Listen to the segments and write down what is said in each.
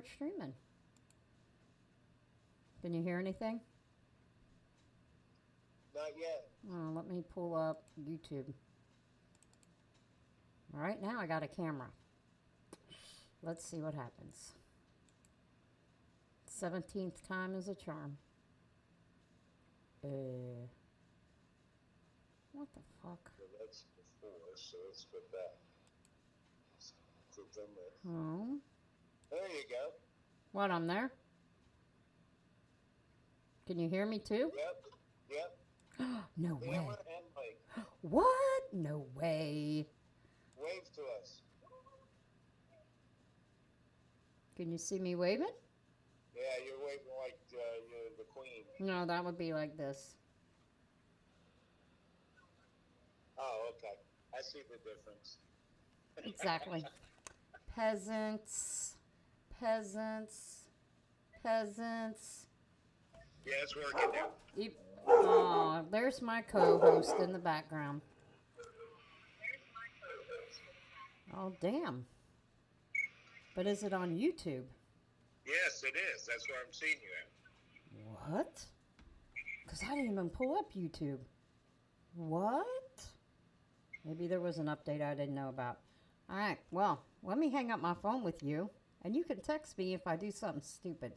start streaming. Can you hear anything? Not yet. Oh, let me pull up YouTube. All right, now I got a camera. Let's see what happens. 17th time is a charm. What the fuck? So that's before, so let's go back. Click on that. Oh. There you go. What, I'm there? Can you hear me too? Yep. No way. Camera and mic. What? No way. Wave to us. Can you see me waving? Yeah, you're waving like you're the queen. No, that would be like this. Oh, okay. I see the difference. Exactly. Peasants. Peasants. Peasants. Yeah, it's working now. Oh, there's my co-host in the background. Oh, damn. But is it on YouTube? Yes, it is. That's where I'm seeing you at. What? Because I didn't even pull up YouTube. What? Maybe there was an update I didn't know about. All right, well, let me hang up my phone with you, and you can text me if I do something stupid.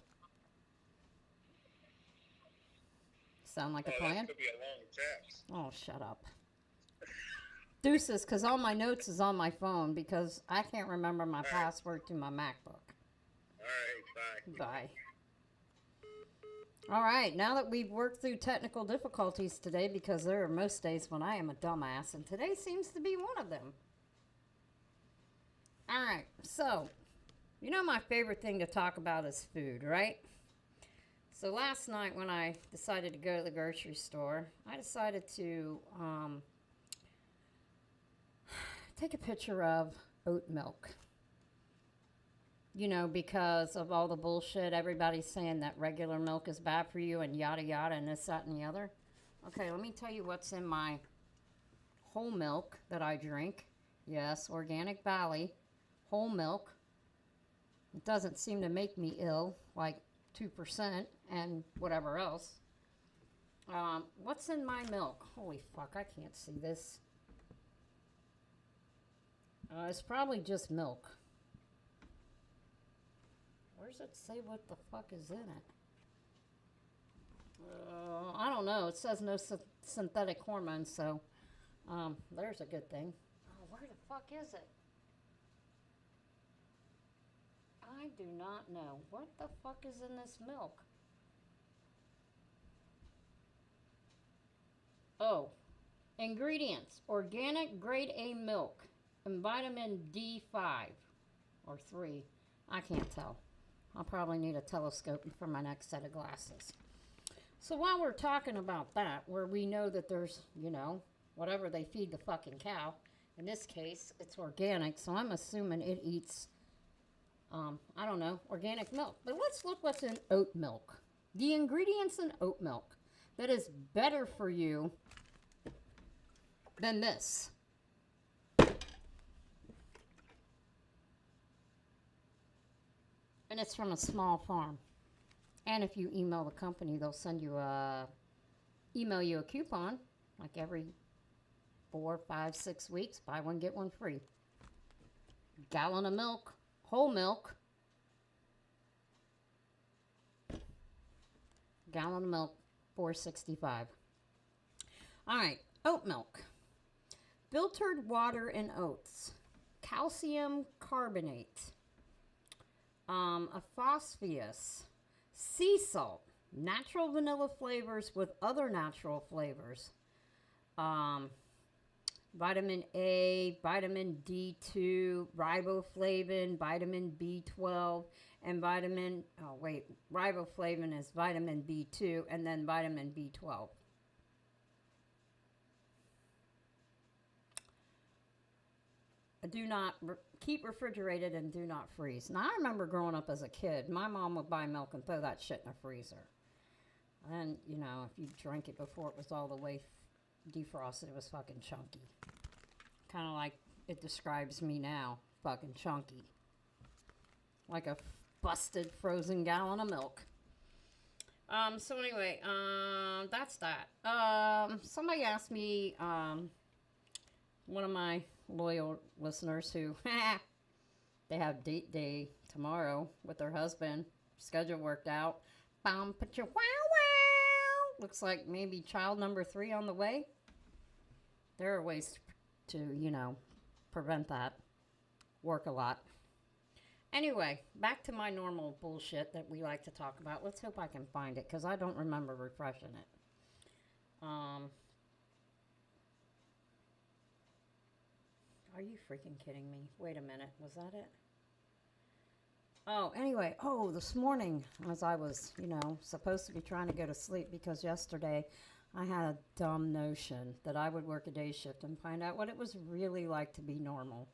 Sound like a plan? That could be a long text. Oh, shut up. Deuces, because all my notes is on my phone because I can't remember my password to my MacBook. All right, bye. Bye. All right, now that we've worked through technical difficulties today, because there are most days when I am a dumbass, and today seems to be one of them. All right, so, you know my favorite thing to talk about is food, right? So last night when I decided to go to the grocery store, I decided to take a picture of oat milk. You know, because of all the bullshit, everybody's saying that regular milk is bad for you and yada yada and this, that, and the other. Okay, let me tell you what's in my whole milk that I drink. Yes, Organic Valley, whole milk. It doesn't seem to make me ill, like 2% and whatever else. What's in my milk? Holy fuck, I can't see this. It's probably just milk. Where does it say what the fuck is in it? I don't know. It says no synthetic hormones, so there's a good thing. Oh, where the fuck is it? I do not know. What the fuck is in this milk? Oh, ingredients. Organic grade A milk and vitamin D5 or 3. I can't tell. I'll probably need a telescope for my next set of glasses. So while we're talking about that, where we know that there's, you know, whatever they feed the fucking cow, in this case, it's organic, so I'm assuming it eats, I don't know, organic milk. But let's look what's in oat milk. The ingredients in oat milk that is better for you than this. And it's from a small farm. And if you email the company, they'll send you email you a coupon, like every 4, 5, 6 weeks. Buy one, get one free. Gallon of milk, whole milk. Gallon of milk, $4.65. All right, oat milk. Filtered water and oats. Calcium carbonate. A phosphorus, sea salt, natural vanilla flavors with other natural flavors, vitamin A, vitamin D2, riboflavin, vitamin B12, and riboflavin is vitamin B2, and then vitamin B12. Do not keep refrigerated and do not freeze. Now, I remember growing up as a kid, my mom would buy milk and throw that shit in a freezer. And, you know, if you drank it before it was all the way defrosted, it was fucking chunky. Kind of like it describes me now, fucking chunky. Like a busted frozen gallon of milk. So anyway, that's that. Somebody asked me, one of my loyal listeners who, they have date day tomorrow with their husband, schedule worked out. Put your wow wow. Looks like maybe child number 3 on the way. There are ways to, prevent that. Work a lot. Anyway, back to my normal bullshit that we like to talk about. Let's hope I can find it because I don't remember refreshing it. Are you freaking kidding me? Wait a minute. Was that it? Oh, anyway. Oh, this morning, as I was, supposed to be trying to go to sleep because yesterday I had a dumb notion that I would work a day shift and find out what it was really like to be normal.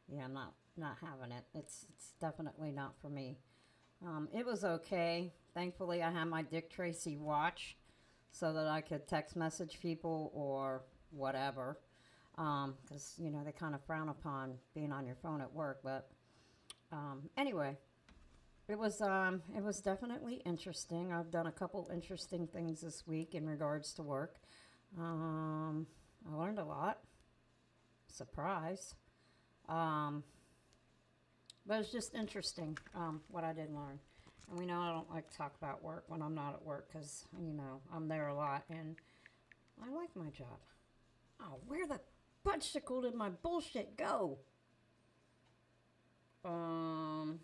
Yeah, I'm not having it. It's definitely not for me. It was okay. Thankfully, I had my Dick Tracy watch so that I could text message people or whatever. Because, they kind of frown upon being on your phone at work. But anyway, it was definitely interesting. I've done a couple interesting things this week in regards to work. I learned a lot. Surprise. But it's just interesting what I did learn. And we know I don't like to talk about work when I'm not at work because, I'm there a lot and I like my job. Oh, where the budgesicle did my bullshit go? Damn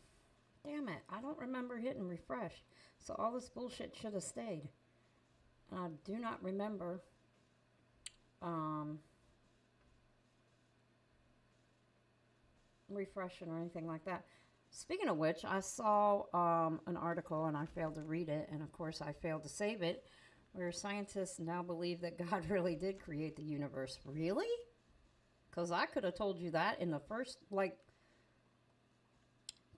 it. I don't remember hitting refresh. So all this bullshit should have stayed. And I do not remember refreshing or anything like that. Speaking of which, I saw an article and I failed to read it, and of course I failed to save it, where scientists now believe that God really did create the universe. Really? Because I could have told you that in the first,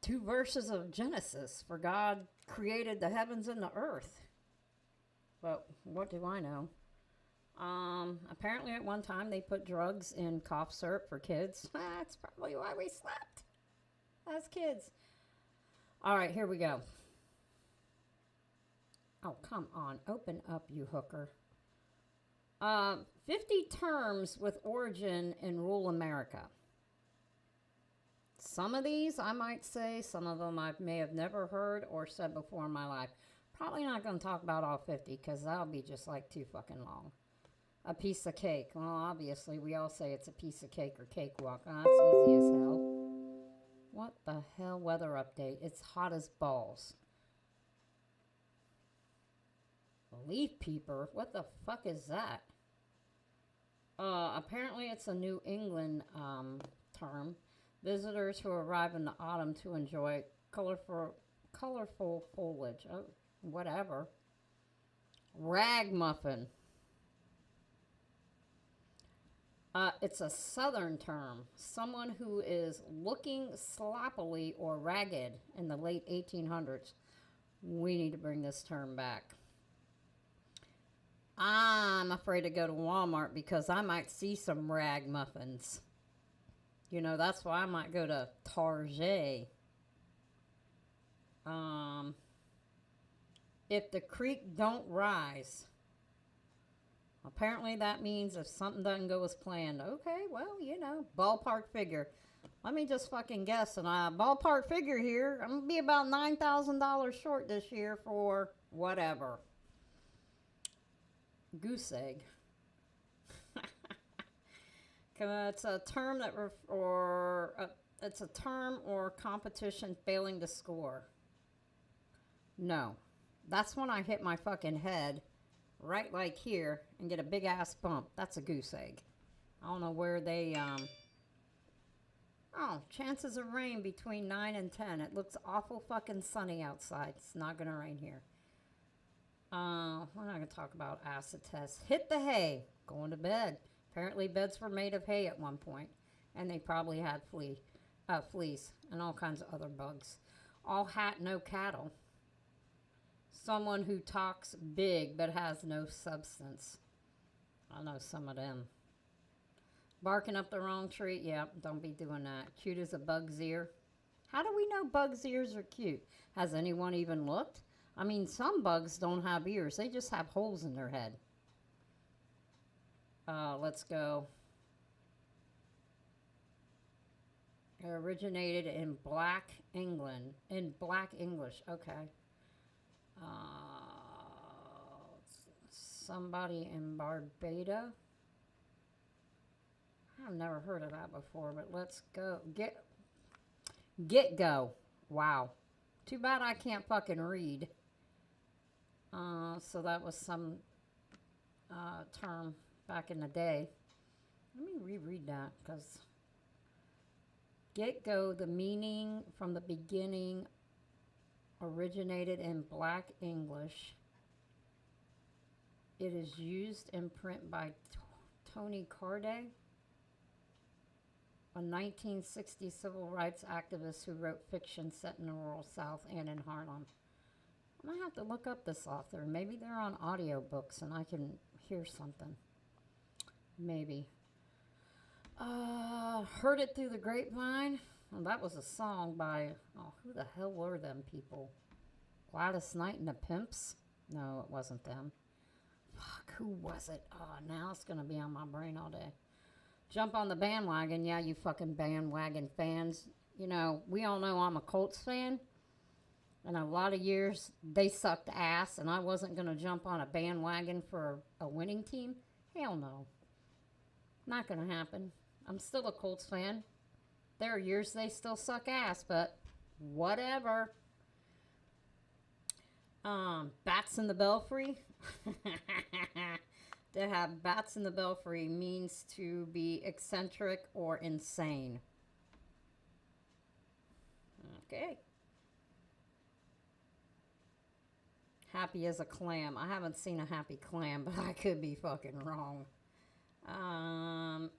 2 verses of Genesis, for God created the heavens and the earth. But what do I know? Apparently at one time they put drugs in cough syrup for kids. That's probably why we slept as kids. All right, here we go. Oh, come on. Open up, you hooker. 50 terms with origin in rural America. Some of these I might say, some of them I may have never heard or said before in my life. Probably not going to talk about all 50 because that'll be just too fucking long. A piece of cake. Well, obviously, we all say it's a piece of cake or cakewalk. Oh, that's easy as hell. What the hell? Weather update. It's hot as balls. Leaf peeper? What the fuck is that? Apparently, it's a New England term. Visitors who arrive in the autumn to enjoy colorful foliage. Oh, whatever. Ragmuffin. It's a southern term. Someone who is looking sloppily or ragged in the late 1800s. We need to bring this term back. I'm afraid to go to Walmart because I might see some ragmuffins. That's why I might go to Target. If the creek don't rise. Apparently that means if something doesn't go as planned. Okay, well, ballpark figure. Let me just fucking guess. And ballpark figure here, I'm going to be about $9,000 short this year for whatever. Goose egg. It's a term it's a term or competition failing to score. No. That's when I hit my fucking head right here and get a big ass bump. That's a goose egg. I don't know where they chances of rain between 9 and 10. It looks awful fucking sunny outside. It's not gonna rain here. We're not gonna talk about acid tests. Hit the hay. Going to bed. Apparently beds were made of hay at one point, and they probably had fleas and all kinds of other bugs. All hat, no cattle. Someone who talks big but has no substance. I know some of them. Barking up the wrong tree? Yeah, don't be doing that. Cute as a bug's ear. How do we know bugs' ears are cute? Has anyone even looked? I mean, some bugs don't have ears, they just have holes in their head. Let's go. It originated in Black England. In Black English, okay. Somebody in Barbados. I've never heard of that before, but let's go. Get go. Wow. Too bad I can't fucking read. So that was some term back in the day. Let me reread that because get go, the meaning from the beginning originated in Black English. It is used in print by Tony Carday, a 1960 civil rights activist who wrote fiction set in the rural South and in Harlem. I might have to look up this author. Maybe they're on audiobooks and I can hear something. Maybe. Heard it through the grapevine. Well, that was a song by, who the hell were them people? Gladys Knight and the Pimps? No, it wasn't them. Fuck, who was it? Oh, now it's going to be on my brain all day. Jump on the bandwagon. Yeah, you fucking bandwagon fans. You know, we all know I'm a Colts fan. And a lot of years, they sucked ass, and I wasn't going to jump on a bandwagon for a winning team. Hell no. Not going to happen. I'm still a Colts fan. There are years they still suck ass, but whatever. Bats in the Belfry. To have bats in the belfry means to be eccentric or insane. Okay. Happy as a clam. I haven't seen a happy clam, but I could be fucking wrong.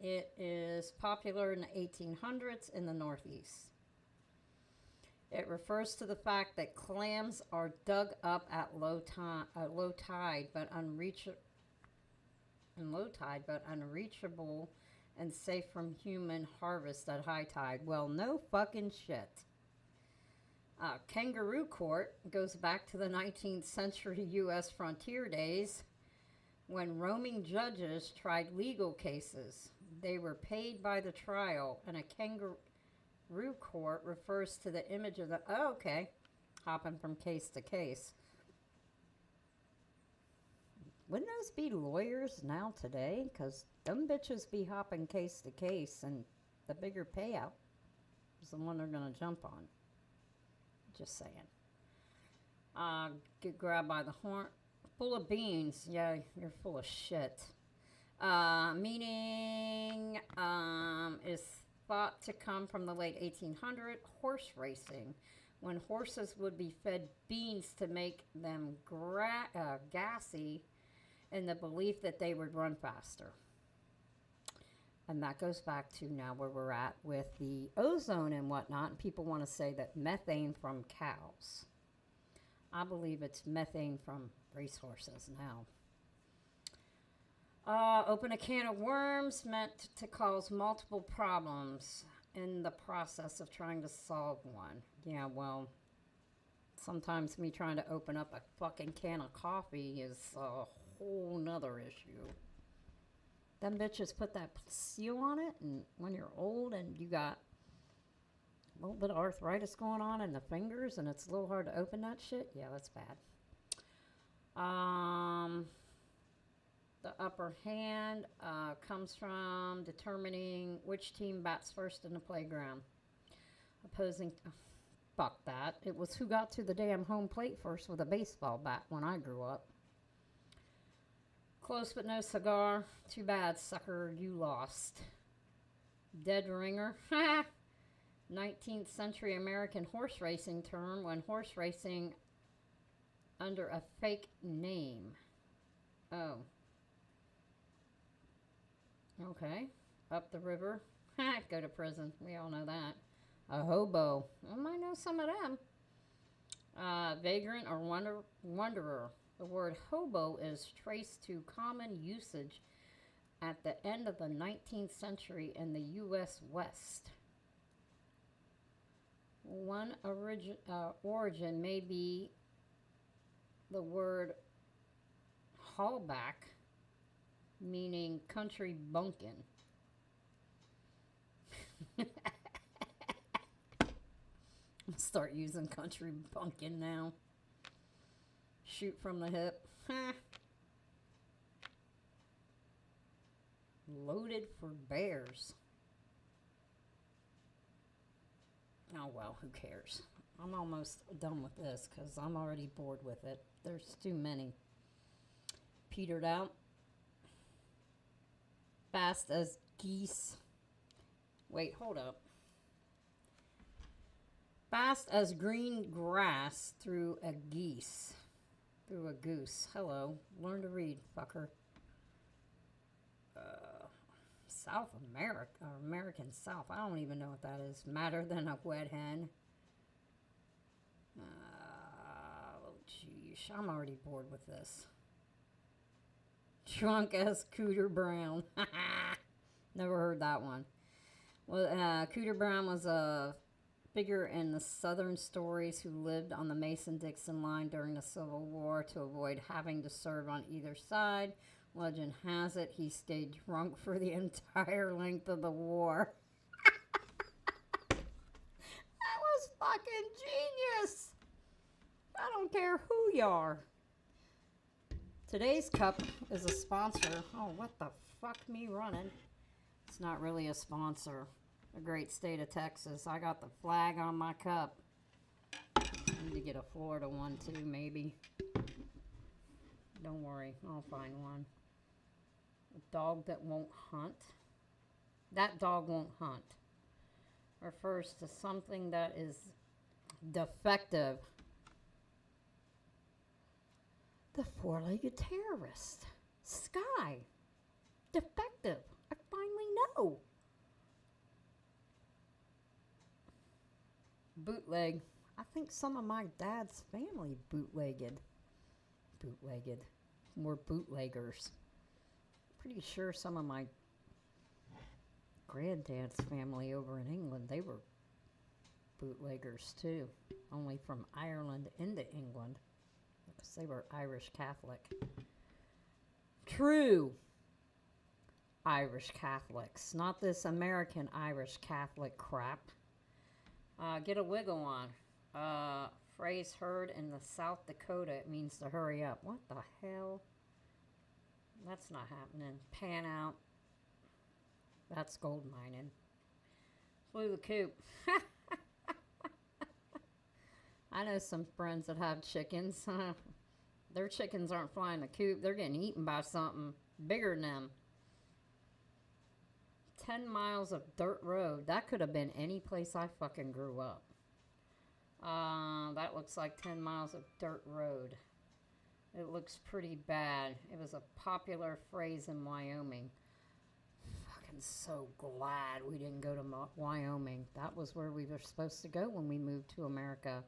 It is popular in the 1800s in the Northeast. It refers to the fact that clams are dug up at low tide, but unreachable and safe from human harvest at high tide. Well, no fucking shit. Kangaroo court goes back to the 19th century U.S. frontier days when roaming judges tried legal cases. They were paid by the trial, and a kangaroo court refers to the image of the... Oh, okay. Hopping from case to case. Wouldn't those be lawyers now today? Because them bitches be hopping case to case, and the bigger payout is the one they're going to jump on. Just saying. Get grabbed by the horn. Full of beans. Yeah, you're full of shit. Meaning is thought to come from the late 1800s. Horse racing. When horses would be fed beans to make them gassy in the belief that they would run faster. And that goes back to now where we're at with the ozone and whatnot. And people want to say that methane from cows. I believe it's methane from racehorses now. Open a can of worms meant to cause multiple problems in the process of trying to solve one. Yeah, well, sometimes me trying to open up a fucking can of coffee is a whole nother issue. Them bitches put that seal on it, and when you're old and you got a little bit of arthritis going on in the fingers and it's a little hard to open that shit, yeah, that's bad. The upper hand comes from determining which team bats first in the playground. Opposing... fuck that. It was who got to the damn home plate first with a baseball bat when I grew up. Close but no cigar. Too bad, sucker, you lost. Dead ringer. 19th century American horse racing term when horse racing under a fake name. Oh. Okay. Up the river. Go to prison. We all know that. A hobo. I might know some of them. Vagrant or wanderer. The word hobo is traced to common usage at the end of the 19th century in the U.S. West. One origin may be the word hallback, meaning country bunkin'. I'm gonna start using country bunkin' now. Shoot from the hip. Loaded for bears. Oh well, who cares? I'm almost done with this because I'm already bored with it. There's too many. Petered out. Fast as geese. Wait, hold up. Fast as green grass through a geese. Through a goose. Hello. Learn to read, fucker. South America, or American South. I don't even know what that is. Madder than a wet hen. Geez, I'm already bored with this. Drunk as Cooter Brown. Never heard that one. Well, Cooter Brown was a figure in the Southern stories who lived on the Mason-Dixon line during the Civil War to avoid having to serve on either side. Legend has it he stayed drunk for the entire length of the war. That was fucking genius. I don't care who you are. Today's cup is a sponsor. Oh, what the fuck me running? It's not really a sponsor. The great state of Texas. I got the flag on my cup. I need to get a Florida one too, maybe. Don't worry, I'll find one. A dog that won't hunt. That dog won't hunt. Refers to something that is defective. The four-legged terrorist. Sky. Defective. I finally know. Bootleg. I think some of my dad's family bootlegged. We're bootleggers. Pretty sure some of my granddad's family over in England, they were bootleggers too. Only from Ireland into England. Because they were Irish Catholic. True Irish Catholics. Not this American Irish Catholic crap. Get a wiggle on. Phrase heard in the South Dakota. It means to hurry up. What the hell? That's not happening. Pan out. That's gold mining. Flew the coop. I know some friends that have chickens. Their chickens aren't flying the coop. They're getting eaten by something bigger than them. 10 miles of dirt road. That could have been any place I fucking grew up. That looks like 10 miles of dirt road. It looks pretty bad. It was a popular phrase in Wyoming. Fucking so glad we didn't go to Wyoming. That was where we were supposed to go when we moved to America.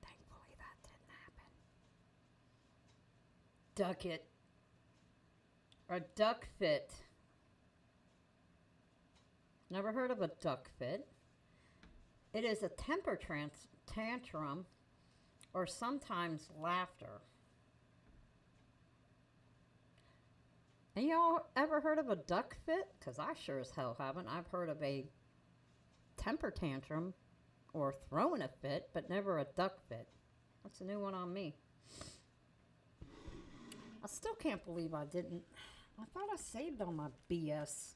Thankfully that didn't happen. Duck it. A duck fit. Never heard of a duck fit. It is a temper tantrum or sometimes laughter. And y'all ever heard of a duck fit? Because I sure as hell haven't. I've heard of a temper tantrum or throwing a fit, but never a duck fit. That's a new one on me. I still can't believe I didn't. I thought I saved all my BS.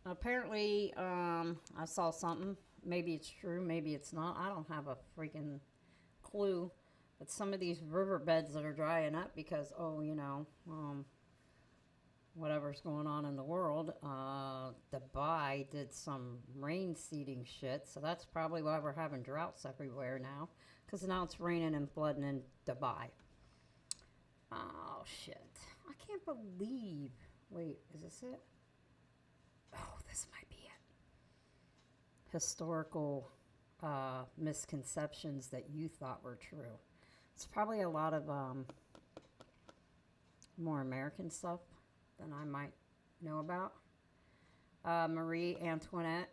Apparently, I saw something. Maybe it's true, maybe it's not. I don't have a freaking clue. But some of these riverbeds that are drying up because, whatever's going on in the world, Dubai did some rain seeding shit. So that's probably why we're having droughts everywhere now. Because now it's raining and flooding in Dubai. Oh, shit. I can't believe. Wait, is this it? Oh, this might be it. Historical misconceptions that you thought were true. It's probably a lot of more American stuff than I might know about. Marie Antoinette,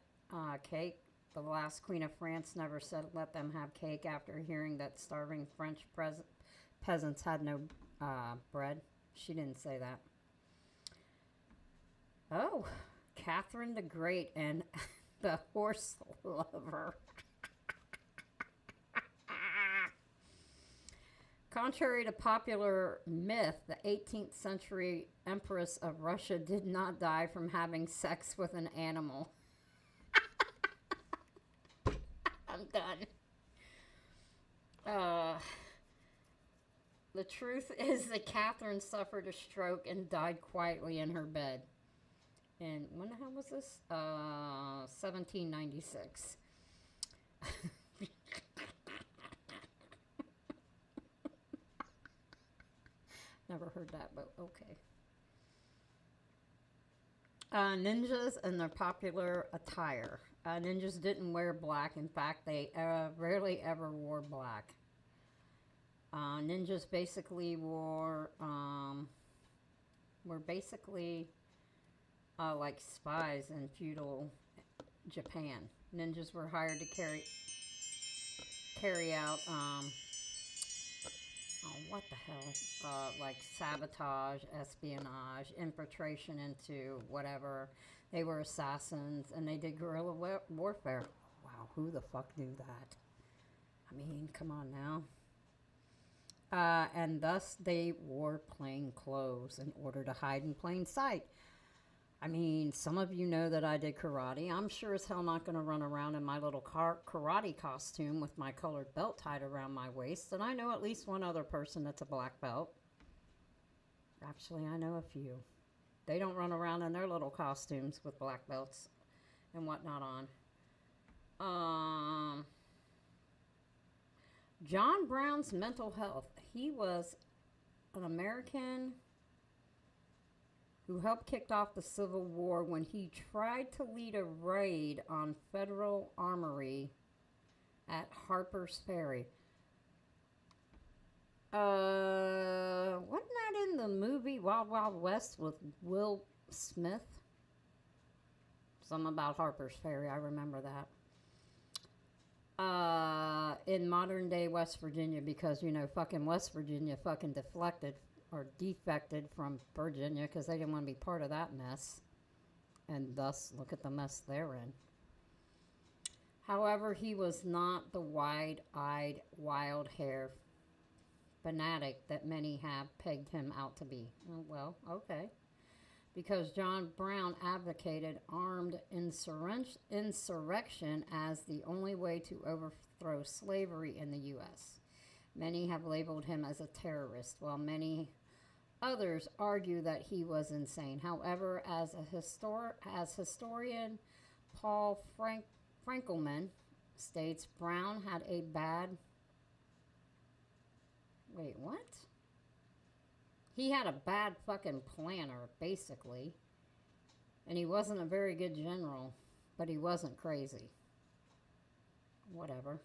cake. The last queen of France never said let them have cake after hearing that starving French peasants had no bread. She didn't say that. Oh, Catherine the Great and the horse lover. Contrary to popular myth, the 18th century Empress of Russia did not die from having sex with an animal. I'm done. The truth is that Catherine suffered a stroke and died quietly in her bed. And when the hell was this? 1796. Never heard that, but okay. Ninjas and their popular attire. Ninjas didn't wear black. In fact, they rarely ever wore black. Ninjas basically were basically like spies in feudal Japan. Ninjas were hired to carry out what the hell? Like sabotage, espionage, infiltration into whatever. They were assassins and they did guerrilla warfare. Wow, who the fuck knew that? I mean, come on now. And thus they wore plain clothes in order to hide in plain sight. I mean, some of you know that I did karate. I'm sure as hell not going to run around in my little karate costume with my colored belt tied around my waist. And I know at least one other person that's a black belt. Actually, I know a few. They don't run around in their little costumes with black belts and whatnot on. John Brown's mental health. He was an American who helped kick off the Civil War when he tried to lead a raid on Federal Armory at Harper's Ferry. Wasn't that in the movie Wild Wild West with Will Smith? Something about Harper's Ferry, I remember that. In modern day West Virginia, because, you know, fucking West Virginia fucking defected from Virginia because they didn't want to be part of that mess. And thus, look at the mess they're in. However, he was not the wide-eyed, wild-haired fanatic that many have pegged him out to be. Well, okay. Because John Brown advocated armed insurrection as the only way to overthrow slavery in the U.S. Many have labeled him as a terrorist, while many others argue that he was insane. However, as historian Paul Frankelman states, Brown had a bad... Wait, what? He had a bad fucking planner, basically. And he wasn't a very good general, but he wasn't crazy. Whatever.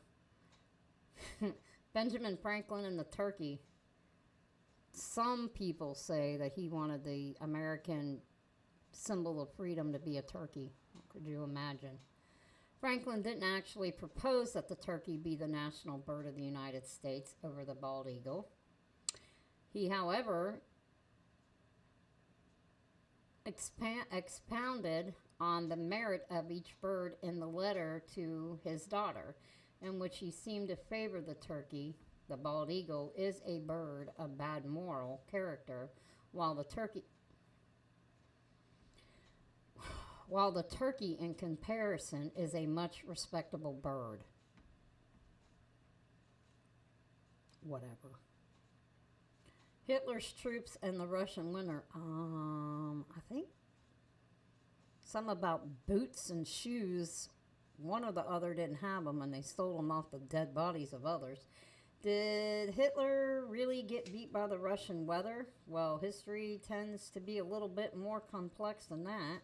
Benjamin Franklin and the turkey. Some people say that he wanted the American symbol of freedom to be a turkey. Could you imagine? Franklin didn't actually propose that the turkey be the national bird of the United States over the bald eagle. He, however, expounded on the merit of each bird in the letter to his daughter, in which he seemed to favor the turkey. The bald eagle is a bird of bad moral character, while the turkey in comparison is a much respectable bird. Whatever. Hitler's troops and the Russian winter. I think some about boots and shoes. One or the other didn't have them, and they stole them off the dead bodies of others. Did Hitler really get beat by the Russian weather? Well, history tends to be a little bit more complex than that.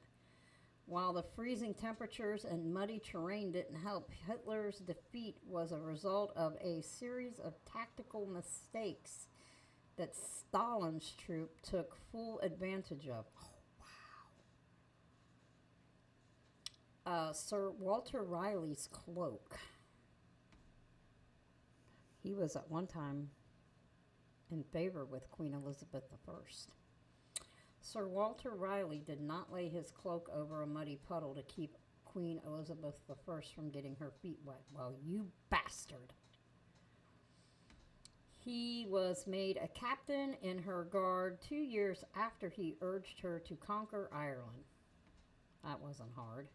While the freezing temperatures and muddy terrain didn't help, Hitler's defeat was a result of a series of tactical mistakes that Stalin's troop took full advantage of. Oh, Sir Walter Raleigh's cloak. He was at one time in favor with Queen Elizabeth I. Sir Walter Raleigh did not lay his cloak over a muddy puddle to keep Queen Elizabeth I from getting her feet wet. Well, you bastard. He was made a captain in her guard 2 years after he urged her to conquer Ireland. That wasn't hard.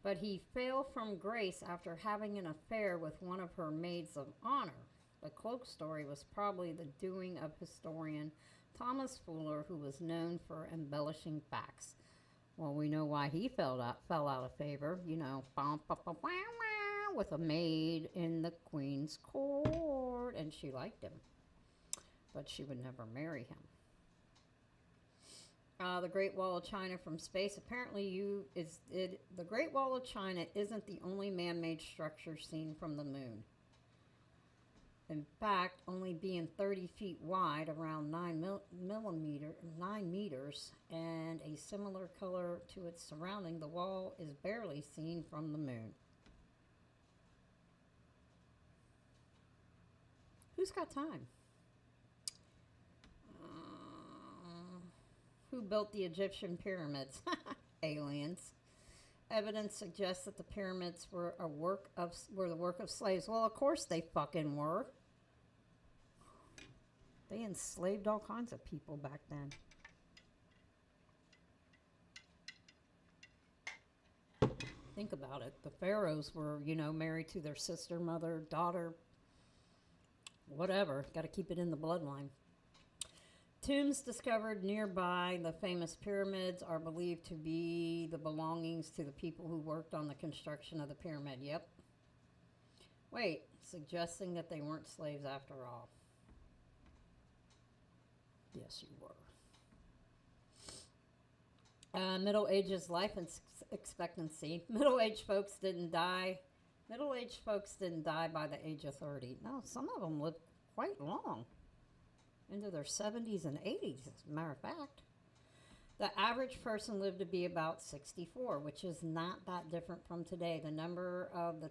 But he fell from grace after having an affair with one of her maids of honor. The cloak story was probably the doing of historian Thomas Fuller, who was known for embellishing facts. Well, we know why he fell out of favor. You know, with a maid in the Queen's court, and she liked him, but she would never marry him. The Great Wall of China from space. Apparently, the Great Wall of China isn't the only man-made structure seen from the moon. In fact, only being 30 feet wide, around 9 meters, and a similar color to its surrounding, the wall is barely seen from the moon. Who's got time? Who built the Egyptian pyramids? Aliens. Evidence suggests that the pyramids were the work of slaves. Well, of course they fucking were. They enslaved all kinds of people back then. Think about it. The pharaohs were, married to their sister, mother, daughter, whatever. Got to keep it in the bloodline. Tombs discovered nearby the famous pyramids are believed to be the belongings to the people who worked on the construction of the pyramid. Yep. Wait, suggesting that they weren't slaves after all. Yes, you were. Middle Ages life expectancy. Middle-aged folks didn't die. Middle-aged folks didn't die by the age of 30. No, some of them lived quite long. Into their 70s and 80s, as a matter of fact. The average person lived to be about 64, which is not that different from today. The numbers of the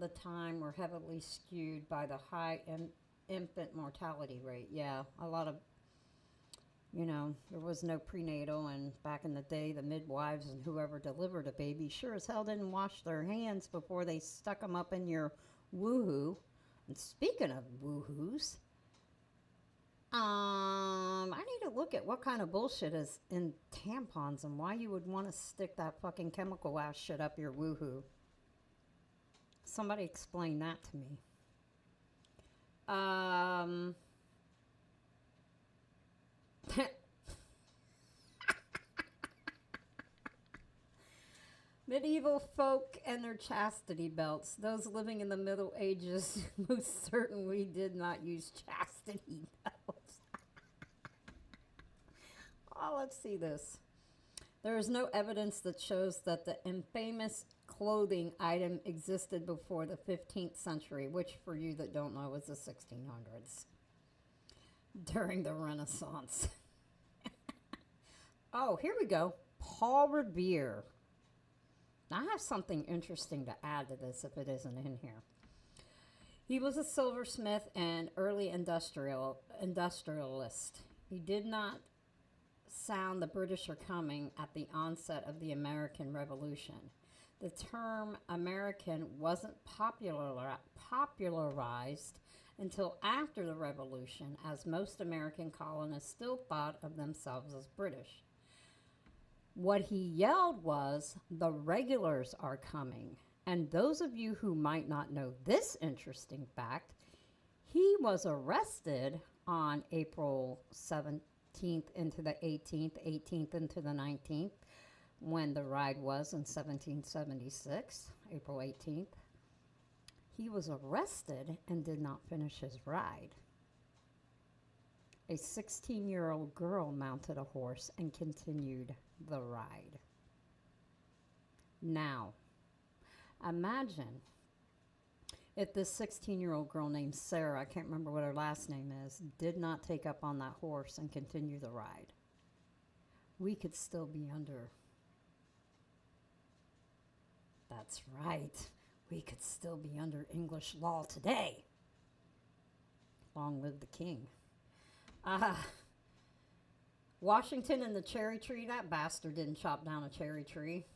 time were heavily skewed by the high infant mortality rate. Yeah, a lot of, there was no prenatal, and back in the day, the midwives and whoever delivered a baby sure as hell didn't wash their hands before they stuck them up in your woohoo. And speaking of woohoos, I need to look at what kind of bullshit is in tampons and why you would want to stick that fucking chemical ass shit up your woohoo. Somebody explain that to me. Medieval folk and their chastity belts. Those living in the Middle Ages most certainly did not use chastity belts. Oh, let's see this. There is no evidence that shows that the infamous clothing item existed before the 15th century, which for you that don't know was the 1600s, during the Renaissance. Oh, here we go. Paul Revere. Now, I have something interesting to add to this if it isn't in here. He was a silversmith and early industrialist. He did not sound the British are coming at the onset of the American Revolution. The term American wasn't popularized until after the Revolution, as most American colonists still thought of themselves as British. What he yelled was, "The regulars are coming." And those of you who might not know this interesting fact, he was arrested on April 17th into the 18th into the 19th, when the ride was in 1776, April 18th. He was arrested and did not finish his ride. A 16-year-old girl mounted a horse and continued the ride. Now, imagine if this 16-year-old girl named Sarah, I can't remember what her last name is, did not take up on that horse and continue the ride. we could still be under. That's right. We could still be under English law today. Long live the king. Washington and the cherry tree. That bastard didn't chop down a cherry tree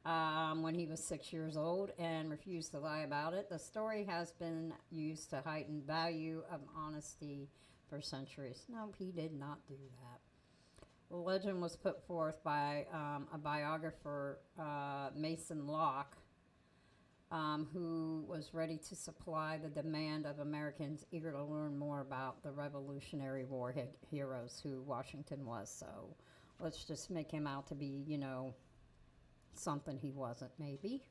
when he was 6 years old and refused to lie about it. The story has been used to heighten value of honesty for centuries. No, he did not do that. The legend was put forth by a biographer, Mason Locke, who was ready to supply the demand of Americans eager to learn more about the Revolutionary War heroes who Washington was. So let's just make him out to be, something he wasn't, maybe.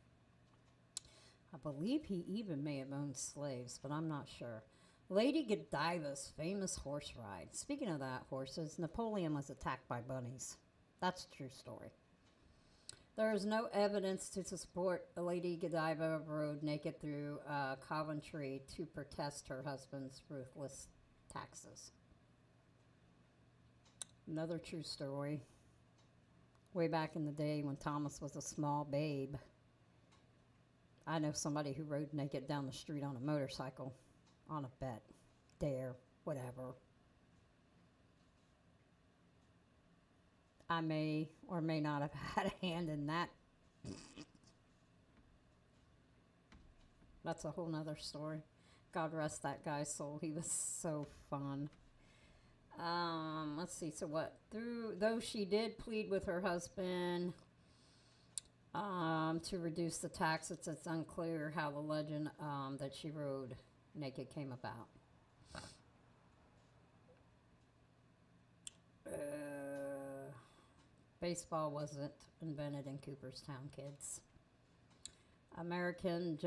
I believe he even may have owned slaves, but I'm not sure. Lady Godiva's famous horse ride. Speaking of that, horses, Napoleon was attacked by bunnies. That's a true story. There is no evidence to support Lady Godiva rode naked through Coventry to protest her husband's ruthless taxes. Another true story. Way back in the day when Thomas was a small babe, I know somebody who rode naked down the street on a motorcycle, on a bet, dare, whatever. I may or may not have had a hand in that. That's a whole nother story. God rest that guy's soul. He was so fun. Let's see. So what? Though she did plead with her husband to reduce the taxes, it's unclear how the legend that she rode naked came about. Baseball wasn't invented in Cooperstown, kids. American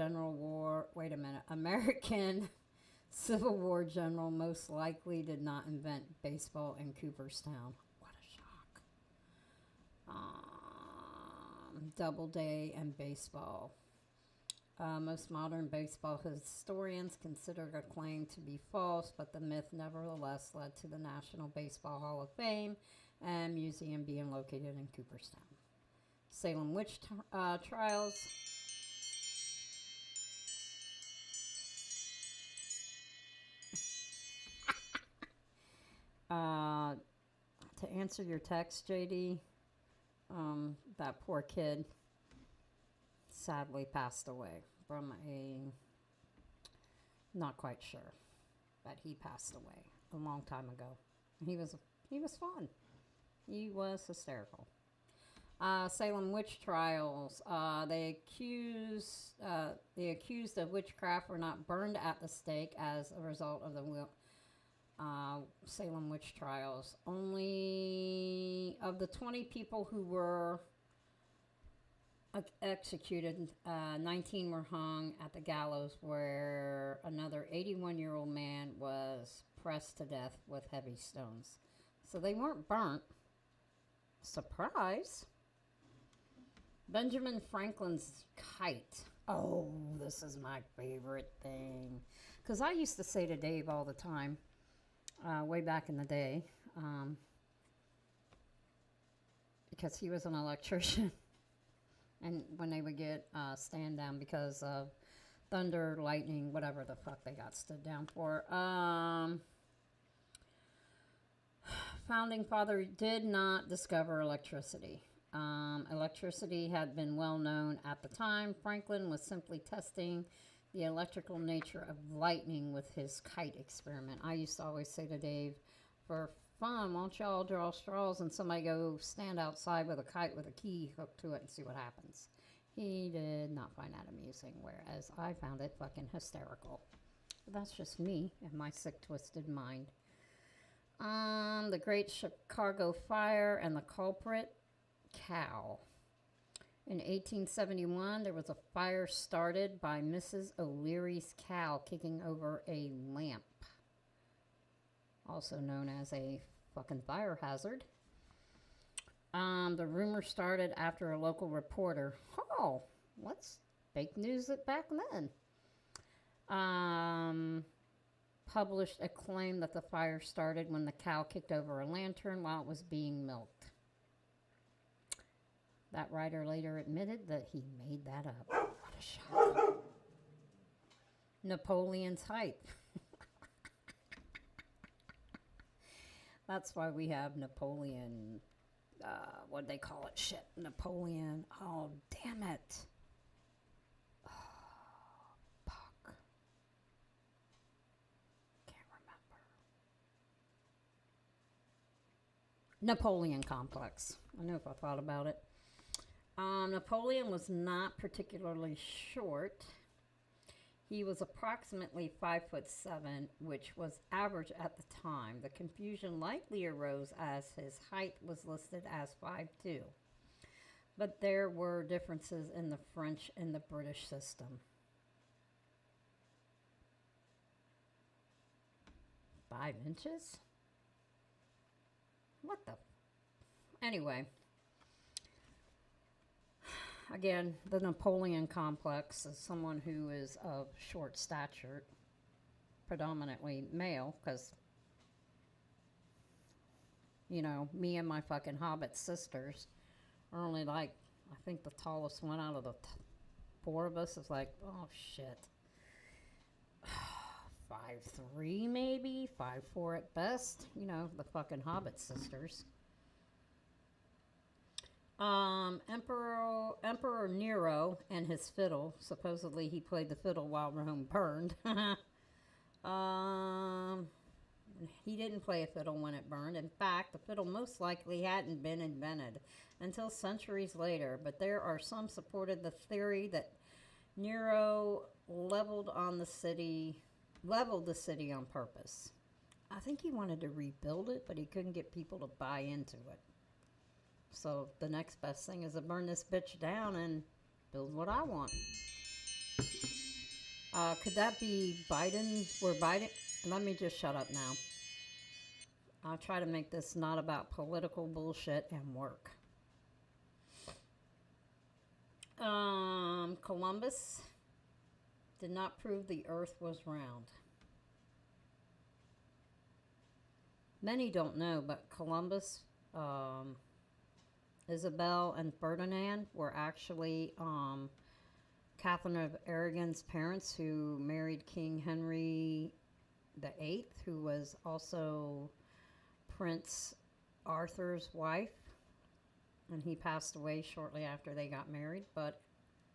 Civil War general most likely did not invent baseball in Cooperstown. What a shock. Doubleday and baseball. Most modern baseball historians consider the claim to be false, but the myth nevertheless led to the National Baseball Hall of Fame and museum being located in Cooperstown. Salem witch trials. To answer your text, JD, that poor kid sadly passed away from not quite sure, but he passed away a long time ago. He was fun. He was hysterical. Salem witch trials. The accused of witchcraft were not burned at the stake as a result of the Salem witch trials. Only of the 20 people who were executed, 19 were hung at the gallows, where another 81-year-old man was pressed to death with heavy stones. So they weren't burnt. Surprise. Benjamin Franklin's kite. Oh, this is my favorite thing. Because I used to say to Dave all the time, way back in the day, because he was an electrician, and when they would get stand down because of thunder, lightning, whatever the fuck they got stood down for. Founding father did not discover electricity. Electricity had been well known at the time. Franklin was simply testing the electrical nature of lightning with his kite experiment. I used to always say to Dave, for fun, why don't y'all draw straws and somebody go stand outside with a kite with a key hooked to it and see what happens. He did not find that amusing, whereas I found it fucking hysterical. But that's just me and my sick, twisted mind. The Great Chicago Fire and the culprit, cow. In 1871, there was a fire started by Mrs. O'Leary's cow kicking over a lamp, also known as a fucking fire hazard. The rumor started after a local reporter, what's fake news back then, published a claim that the fire started when the cow kicked over a lantern while it was being milked. That writer later admitted that he made that up. What a shocker. Napoleon's height. That's why we have Napoleon. What do they call it? Shit. Napoleon. Oh, damn it. Oh, fuck. Can't remember. Napoleon complex. I know if I thought about it. Napoleon was not particularly short. He was approximately 5'7", which was average at the time. The confusion likely arose as his height was listed as 5'2". But there were differences in the French and the British system. 5 inches? What the? Anyway. Again, the Napoleon complex is someone who is of short stature, predominantly male, because, you know, me and my fucking Hobbit sisters are only like, I think the tallest one out of the 4 of us is like, oh shit, 5'3" maybe, 5'4" at best, you know, the fucking Hobbit sisters. Emperor Nero and his fiddle. Supposedly he played the fiddle while Rome burned. He didn't play a fiddle when it burned. In fact, the fiddle most likely hadn't been invented until centuries later. But there are some supported the theory that Nero leveled the city on purpose. I think he wanted to rebuild it, but he couldn't get people to buy into it. So the next best thing is to burn this bitch down and build what I want. Could that be Biden? Let me just shut up now. I'll try to make this not about political bullshit and work. Columbus did not prove the earth was round. Many don't know, but Columbus, Isabel and Ferdinand were actually Catherine of Aragon's parents, who married King Henry VIII, who was also Prince Arthur's wife. And he passed away shortly after they got married. But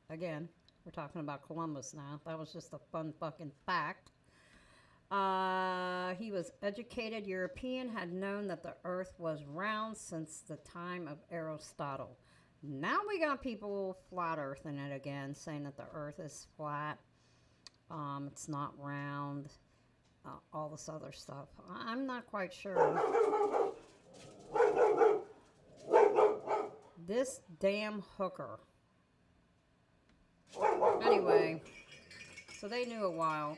again, we're talking about Columbus now. That was just a fun fucking fact. He was educated European, had known that the earth was round since the time of Aristotle. Now we got people flat earthing it again, saying that the earth is flat. It's not round. All this other stuff. I'm not quite sure. This damn hooker. Anyway. So they knew a while.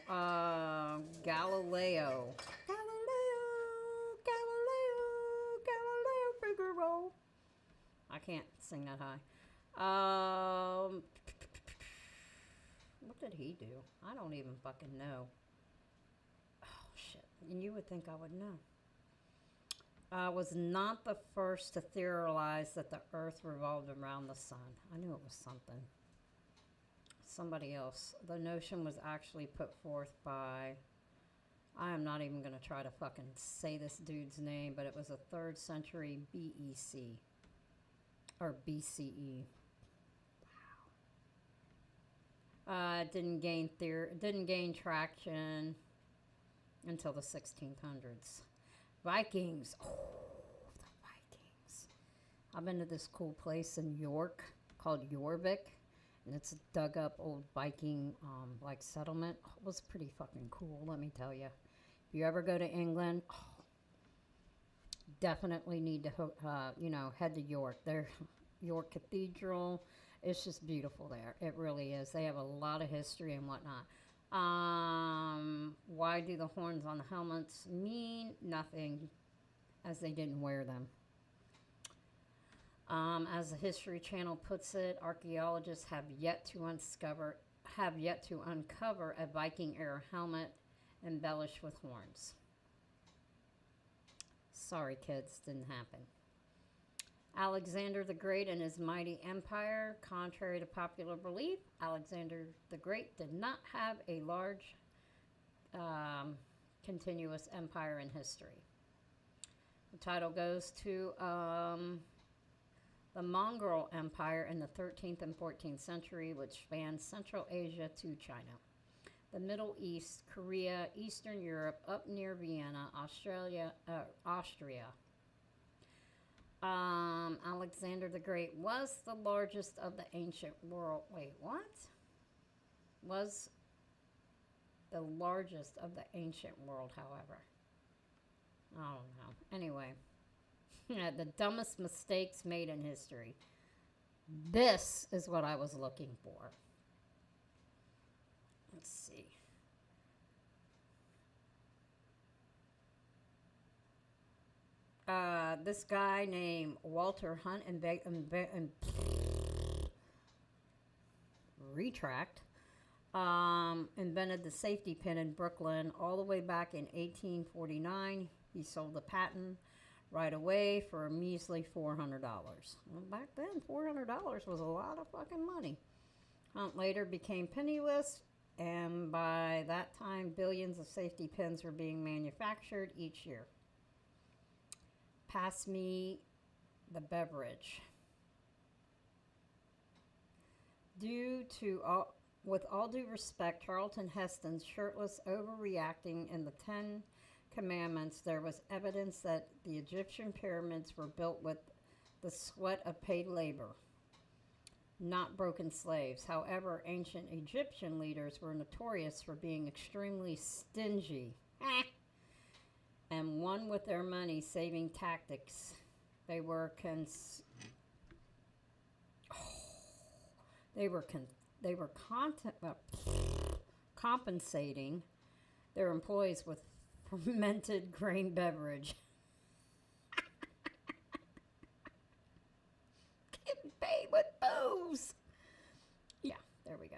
Galileo Figaro. I can't sing that high. What did he do? I don't even fucking know. Oh, shit. And you would think I would know. Was not the first to theorize that the earth revolved around the sun. I knew it was something. Somebody else. The notion was actually put forth by, I am not even going to try to fucking say this dude's name, but it was a 3rd century BEC or BCE. Wow. Didn't gain traction until the 1600s. Vikings. Oh, the Vikings. I've been to this cool place in York called Jorvik. And it's a dug up old Viking like settlement. Oh, it was pretty fucking cool, let me tell you. If you ever go to England, definitely need to head to York. Their York Cathedral, it's just beautiful there. It really is. They have a lot of history and whatnot. Why do the horns on the helmets mean nothing, as they didn't wear them? As the History Channel puts it, archaeologists have yet to uncover a Viking-era helmet embellished with horns. Sorry, kids, didn't happen. Alexander the Great and his mighty empire. Contrary to popular belief, Alexander the Great did not have a large, continuous empire in history. The title goes to the Mongol Empire in the 13th and 14th century, which spanned Central Asia to China, the Middle East, Korea, Eastern Europe, up near Vienna, Austria. Alexander the Great was the largest of the ancient world. Wait, what? Was the largest of the ancient world, however. I don't know. Anyway, the dumbest mistakes made in history. This is what I was looking for. Let's see. This guy named Walter Hunt invented the safety pin in Brooklyn all the way back in 1849. He sold the patent right away for a measly $400. Well, back then, $400 was a lot of fucking money. Hunt later became penniless, and by that time, billions of safety pins were being manufactured each year. Pass me the beverage. With all due respect, Charlton Heston's shirtless overreacting in the 10 Commandments, there was evidence that the Egyptian pyramids were built with the sweat of paid labor, not broken slaves. However, ancient Egyptian leaders were notorious for being extremely stingy and one with their money saving tactics. They were compensating their employees with fermented grain beverage. Getting paid with booze. Yeah, there we go.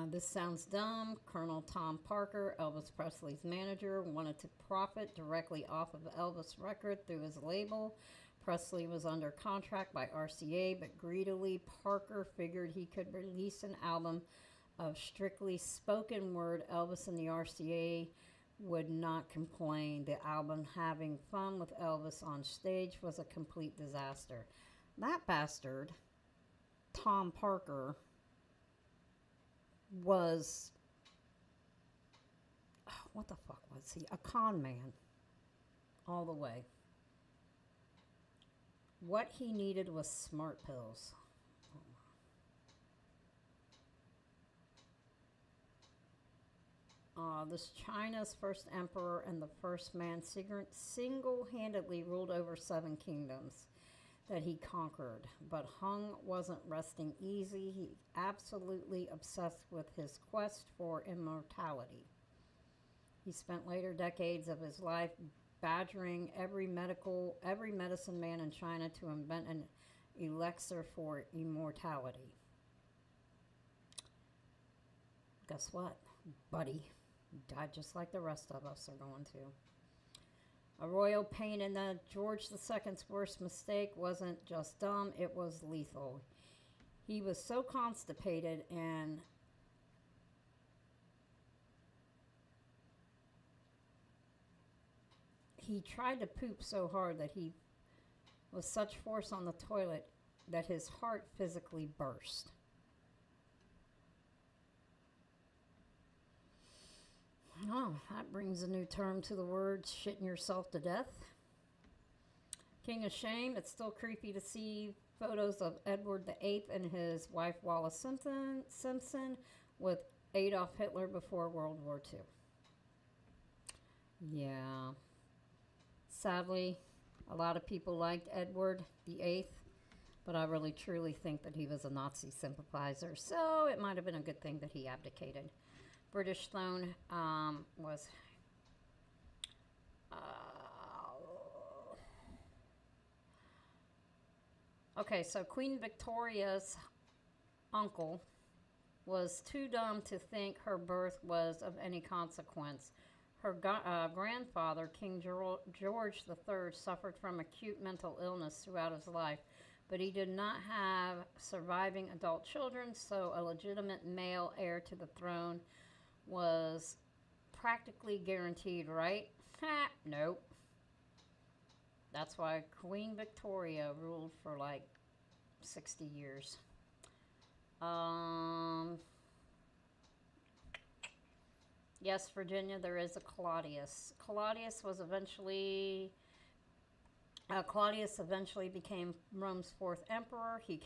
This sounds dumb. Colonel Tom Parker, Elvis Presley's manager, wanted to profit directly off of Elvis' record through his label. Presley was under contract by RCA, but greedily, Parker figured he could release an album of strictly spoken word. Elvis and the RCA would not complain. The album, Having Fun with Elvis on Stage, was a complete disaster. That bastard, Tom Parker, was, what the fuck was he? A con man. All the way. What he needed was smart pills. This China's first emperor and the first man single-handedly ruled over 7 kingdoms that he conquered. But Hung wasn't resting easy. He absolutely obsessed with his quest for immortality. He spent later decades of his life badgering every medicine man in China to invent an elixir for immortality. Guess what, buddy? He died just like the rest of us are going to. A royal pain in the George II's worst mistake wasn't just dumb, it was lethal. He was so constipated and he tried to poop so hard that he was such force on the toilet that his heart physically burst. Oh, that brings a new term to the word, shitting yourself to death. King of Shame. It's still creepy to see photos of Edward VIII and his wife Wallis Simpson with Adolf Hitler before World War II. Yeah. Sadly, a lot of people liked Edward VIII, but I really truly think that he was a Nazi sympathizer, so it might have been a good thing that he abdicated. British throne was okay, so Queen Victoria's uncle was too dumb to think her birth was of any consequence. Her grandfather, King George III, suffered from acute mental illness throughout his life, but he did not have surviving adult children, so a legitimate male heir to the throne was practically guaranteed, right? Ha, nope. That's why Queen Victoria ruled for like 60 years. Yes, Virginia, there is a Claudius. Claudius eventually became Rome's fourth emperor. He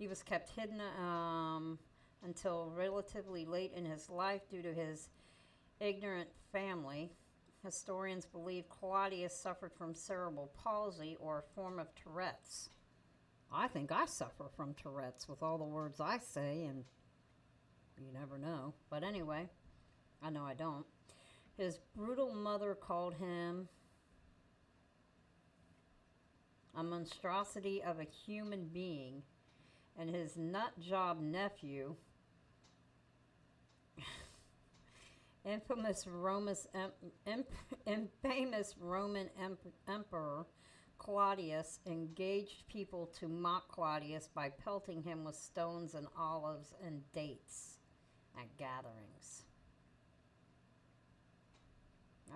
was kept hidden until relatively late in his life due to his ignorant family. Historians believe Claudius suffered from cerebral palsy or a form of Tourette's. I think I suffer from Tourette's with all the words I say, and you never know. But anyway, I know I don't. His brutal mother called him a monstrosity of a human being, and his nutjob nephew, infamous Roman emperor Claudius, engaged people to mock Claudius by pelting him with stones and olives and dates at gatherings.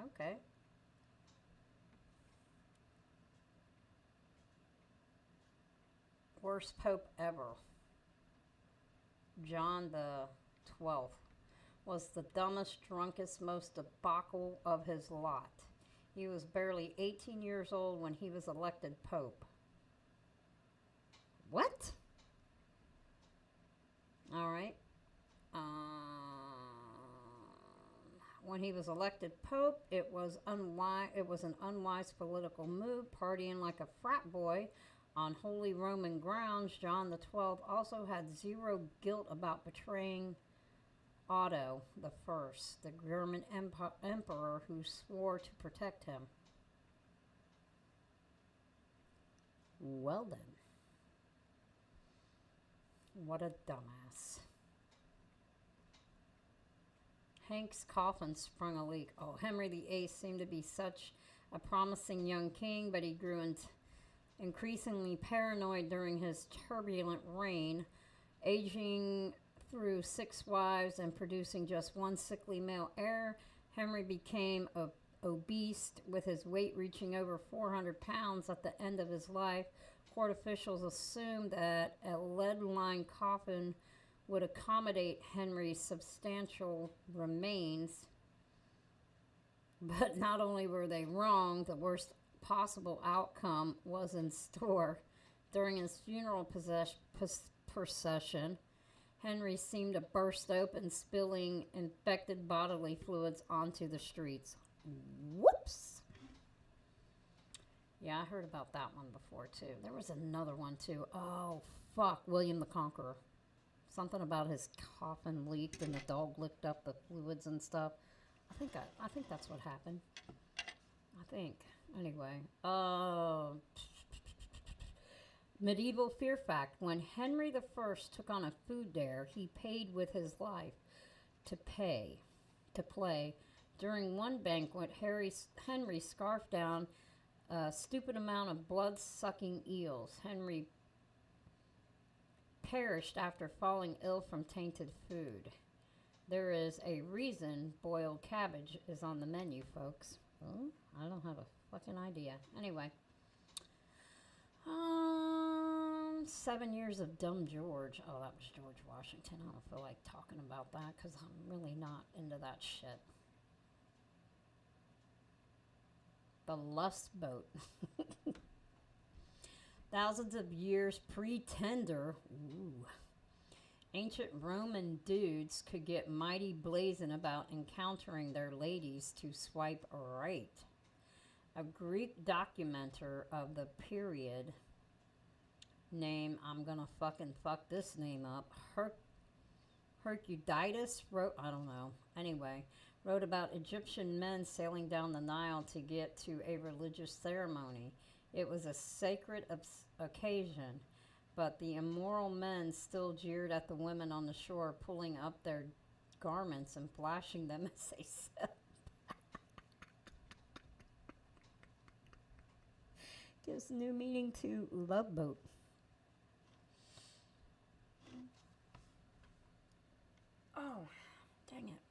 Okay. Worst pope ever. John the 12th was the dumbest, drunkest, most debacle of his lot. He was barely 18 years old when he was elected pope. What? All right. When he was elected pope, it was an unwise political move, partying like a frat boy on holy Roman grounds. John the 12th also had zero guilt about betraying Otto the First, the German emperor who swore to protect him. Well then. What a dumbass. Hank's coffin sprung a leak. Oh, Henry VIII seemed to be such a promising young king, but he grew increasingly paranoid during his turbulent reign, aging through 6 wives and producing just one sickly male heir. Henry became obese, with his weight reaching over 400 pounds at the end of his life. Court officials assumed that a lead-lined coffin would accommodate Henry's substantial remains. But not only were they wrong, the worst possible outcome was in store. During his funeral procession, Henry seemed to burst open, spilling infected bodily fluids onto the streets. Whoops! Yeah, I heard about that one before, too. There was another one, too. Oh, fuck. William the Conqueror. Something about his coffin leaked and the dog licked up the fluids and stuff. I think that's what happened. I think. Anyway. Medieval fear fact. When Henry I took on a food dare, he paid with his life to play. During one banquet, Henry scarfed down a stupid amount of blood-sucking eels. Henry perished after falling ill from tainted food. There is a reason boiled cabbage is on the menu, folks. Oh, I don't have a fucking idea. Anyway. 7 years of Dumb George. Oh, that was George Washington. I don't feel like talking about that because I'm really not into that shit. The Lust Boat. Thousands of years pre-Tinder. Ooh. Ancient Roman dudes could get mighty blazing about encountering their ladies to swipe right. A Greek documenter of the period named, I'm gonna fucking fuck this name up, Hercuditus wrote about Egyptian men sailing down the Nile to get to a religious ceremony. It was a sacred occasion, but the immoral men still jeered at the women on the shore, pulling up their garments and flashing them as they Gives new meaning to Love Boat. Oh, dang it.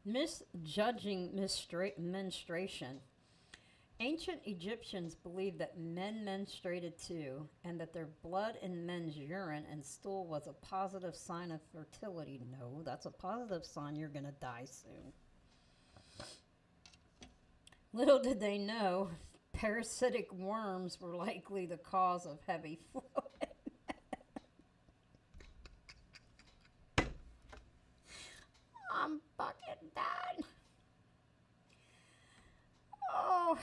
Misjudging menstruation. Ancient Egyptians believed that men menstruated too, and that their blood in men's urine and stool was a positive sign of fertility. No, that's a positive sign you're going to die soon. Little did they know, parasitic worms were likely the cause of heavy flow. I'm fucking done. Oh,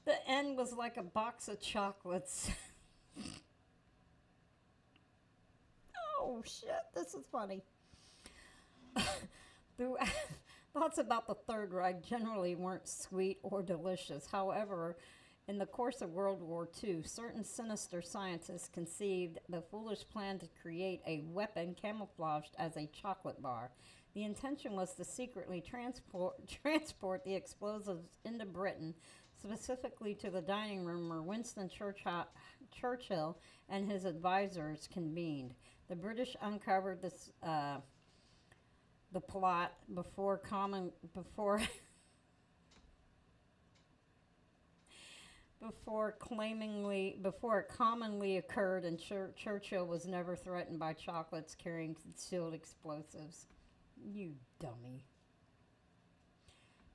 the end was like a box of chocolates. Oh shit, this is funny. Thoughts about the Third Reich generally weren't sweet or delicious. However, in the course of World War II, certain sinister scientists conceived the foolish plan to create a weapon camouflaged as a chocolate bar. The intention was to secretly transport the explosives into Britain, specifically to the dining room where Winston Churchill and his advisors convened. The British uncovered the plot before it commonly occurred, and Churchill was never threatened by chocolates carrying concealed explosives. You dummy.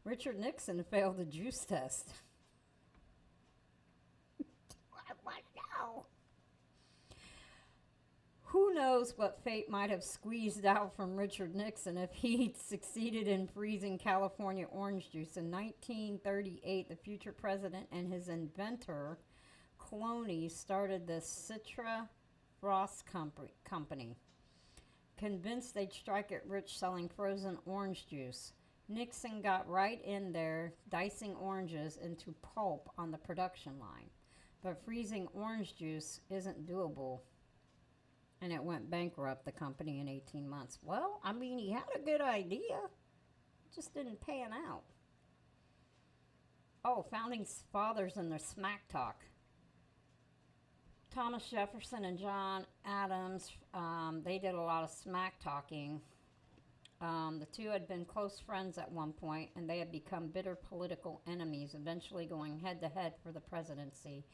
Richard Nixon failed the juice test. What? No. Who knows what fate might have squeezed out from Richard Nixon if he'd succeeded in freezing California orange juice. In 1938, the future president and his inventor, Cloney, started the Citra Frost Company, convinced they'd strike it rich selling frozen orange juice. Nixon got right in there, dicing oranges into pulp on the production line. But freezing orange juice isn't doable, and it went bankrupt, the company, in 18 months. Well, I mean, he had a good idea. It just didn't pan out. Oh, founding fathers and their smack talk. Thomas Jefferson and John Adams, they did a lot of smack talking. The two had been close friends at one point, and they had become bitter political enemies, eventually going head to head for the presidency.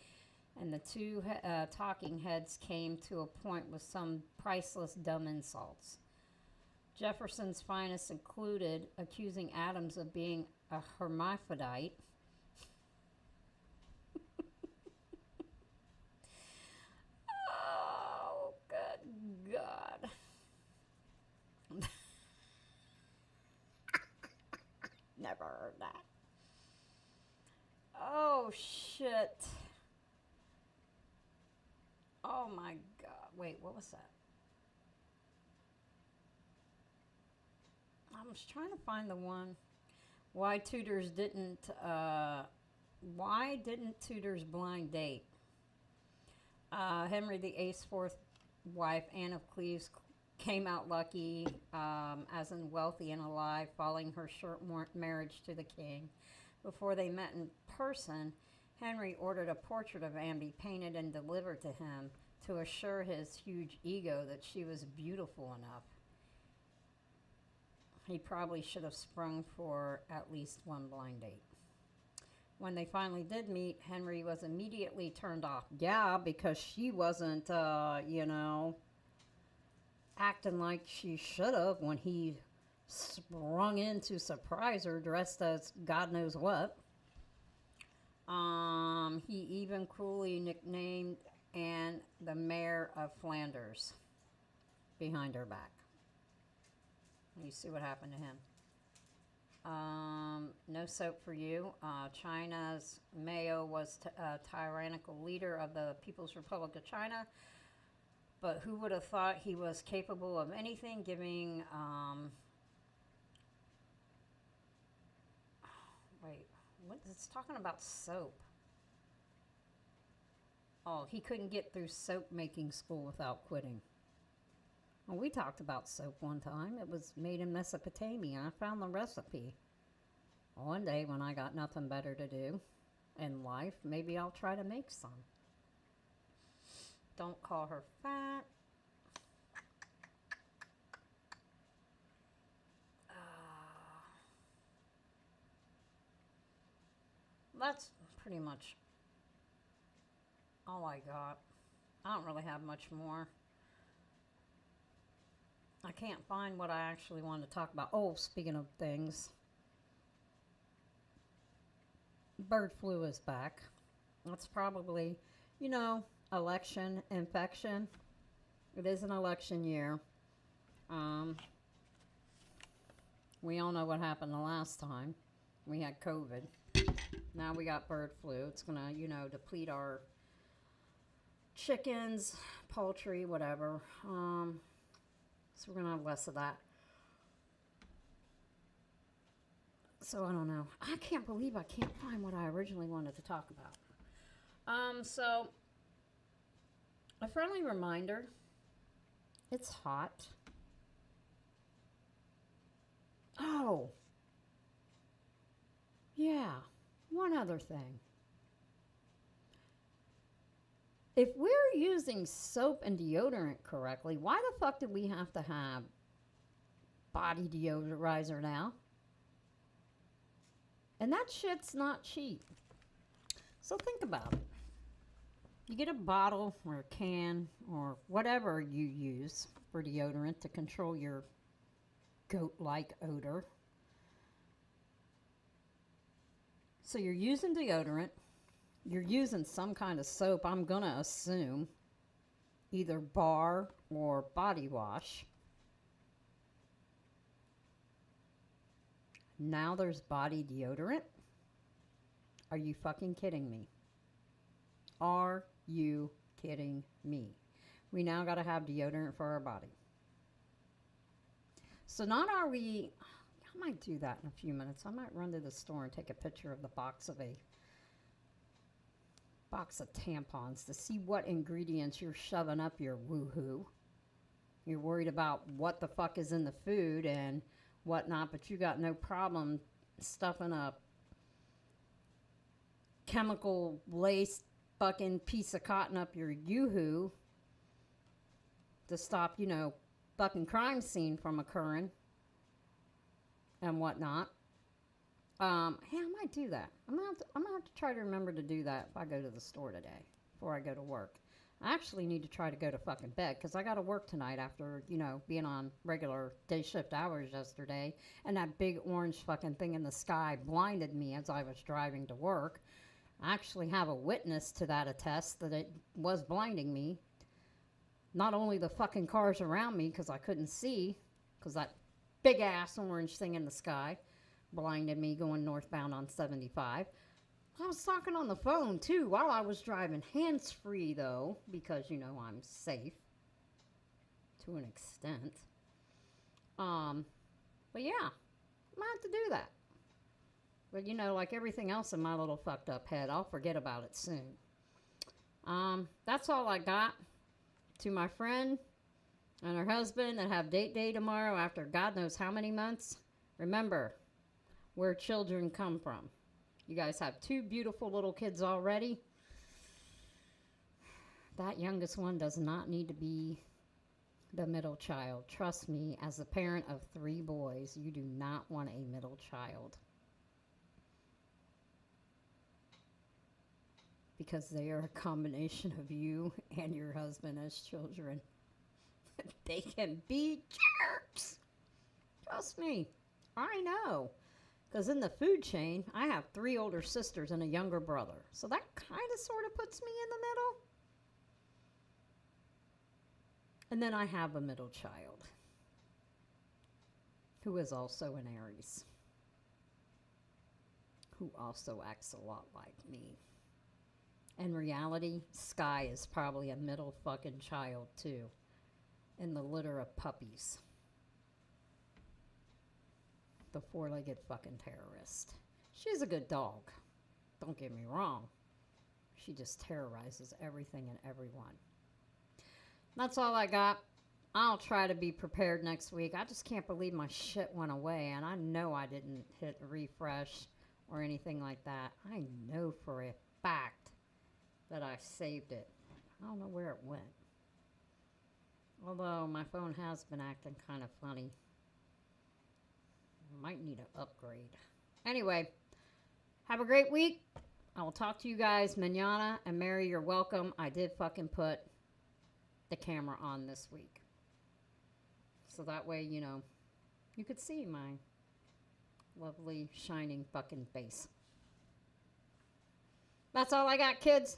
And the two talking heads came to a point with some priceless dumb insults. Jefferson's finest included accusing Adams of being a hermaphrodite. Oh, good God. Never heard that. Oh, shit. Oh my God. Wait, what was that? I was trying to find the one. Why Tudors didn't blind date? Henry VIII's fourth wife, Anne of Cleves, came out lucky, as in wealthy and alive, following her short marriage to the king. Before they met in person, Henry ordered a portrait of Anne be painted and delivered to him to assure his huge ego that she was beautiful enough. He probably should have sprung for at least one blind date. When they finally did meet, Henry was immediately turned off. Yeah, because she wasn't, acting like she should have when he sprung in to surprise her dressed as God knows what. He even cruelly nicknamed Anne the Mayor of Flanders behind her back. You see what happened to him. No soap for you. China's Mao was a tyrannical leader of the People's Republic of China, but who would have thought he was capable of anything, giving, it's talking about soap. Oh, he couldn't get through soap making school without quitting. Well, we talked about soap one time. It was made in Mesopotamia. I found the recipe one day when I got nothing better to do. in life, maybe I'll try to make some. Don't call her fat. That's pretty much all I got. I don't really have much more. I can't find what I actually wanted to talk about. Oh, speaking of things, bird flu is back. That's probably, election infection. It is an election year. We all know what happened the last time. We had COVID. Now we got bird flu. It's going to, deplete our chickens, poultry, whatever. So we're going to have less of that. So I don't know. I can't believe I can't find what I originally wanted to talk about. So a friendly reminder, it's hot. Oh, yeah, one other thing. If we're using soap and deodorant correctly, why the fuck did we have to have body deodorizer now? And that shit's not cheap. So think about it. You get a bottle or a can or whatever you use for deodorant to control your goat-like odor. So you're using deodorant. You're using some kind of soap, I'm going to assume. Either bar or body wash. Now there's body deodorant? Are you fucking kidding me? Are you kidding me? We now got to have deodorant for our body. So not are we... I might do that in a few minutes. I might run to the store and take a picture of the box of tampons to see what ingredients you're shoving up your woohoo. You're worried about what the fuck is in the food and whatnot, but you got no problem stuffing a chemical laced fucking piece of cotton up your yoo-hoo to stop, fucking crime scene from occurring and whatnot. Hey, I might do that. I'm gonna have to try to remember to do that if I go to the store today before I go to work. I actually need to try to go to fucking bed because I got to work tonight after, being on regular day shift hours yesterday. And that big orange fucking thing in the sky blinded me as I was driving to work. I actually have a witness to that attest that it was blinding me. Not only the fucking cars around me because I couldn't see because that big ass orange thing in the sky blinded me going northbound on 75. I was talking on the phone too while I was driving, hands-free though, because I'm safe to an extent. But yeah, I might have to do that. But like everything else in my little fucked up head, I'll forget about it soon. That's all I got. To my friend and her husband that have date day tomorrow after God knows how many months, remember where children come from. You guys have 2 beautiful little kids already. That youngest one does not need to be the middle child. Trust me, as a parent of 3 boys, you do not want a middle child. Because they are a combination of you and your husband as children. They can be jerks. Trust me, I know. Because in the food chain, I have 3 older sisters and a younger brother. So that kind of sort of puts me in the middle. And then I have a middle child who is also an Aries, who also acts a lot like me. In reality, Sky is probably a middle fucking child too, in the litter of puppies. The 4-legged fucking terrorist. She's a good dog. Don't get me wrong. She just terrorizes everything and everyone. That's all I got. I'll try to be prepared next week. I just can't believe my shit went away, and I know I didn't hit refresh or anything like that. I know for a fact that I saved it. I don't know where it went. Although my phone has been acting kind of funny. Might need an upgrade. Anyway, have a great week. I will talk to you guys manana. And Mary, you're welcome. I did fucking put the camera on this week. So that way, you know, you could see my lovely shining fucking face. That's all I got, kids.